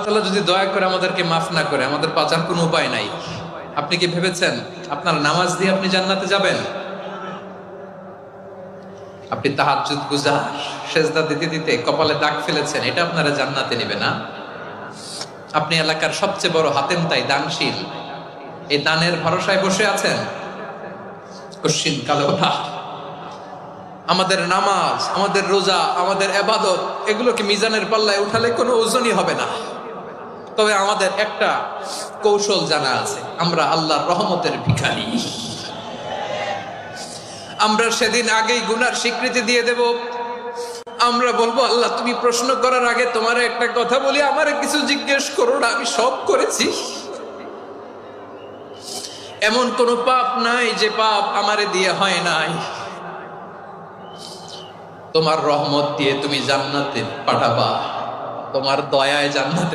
তাআলা যদি দয়া করে আমাদেরকে মাফ না করে, আমাদের বাঁচার কোনো উপায় নাই। আপনি কি ভেবেছেন আপনার নামাজ দিয়ে আপনি জান্নাতে যাবেন? আপনি তাহাজ্জুদ গুজার, সেজদা দিতে দিতে কপালে দাগ ফেলেছেন, এটা আপনারা জান্নাতে নেবে না? আপনি এলাকার সবচেয়ে বড় হাতেম তাই দানশীল, এই দানের ভরসায় বসে আছেন, কশিন কালো না। আমাদের নামাজ, আমাদের রোজা, আমাদের ইবাদত, এগুলোকে মিজানের পাল্লায় উঠালে কোনো ওজনই হবে না। তবে আমাদের একটা কৌশল জানা আছে, আমরা আল্লাহর রহমতের ভিখারি। আমরা সেদিন আগেই গুনার স্বীকৃতি দিয়ে দেব। আমরা বলবো, আল্লাহ তুমি প্রশ্ন করার আগে তোমার একটা কথা বলি, আমারে কিছু জিজ্ঞেস করো না, আমি সব করেছি। এমন কোন পাপ নাই যে পাপ আমারে দিয়ে হয় নাই। তোমার রহমত দিয়ে তুমি জান্নাতে পাঠাবা, তোমার দয়ায় জান্নাতে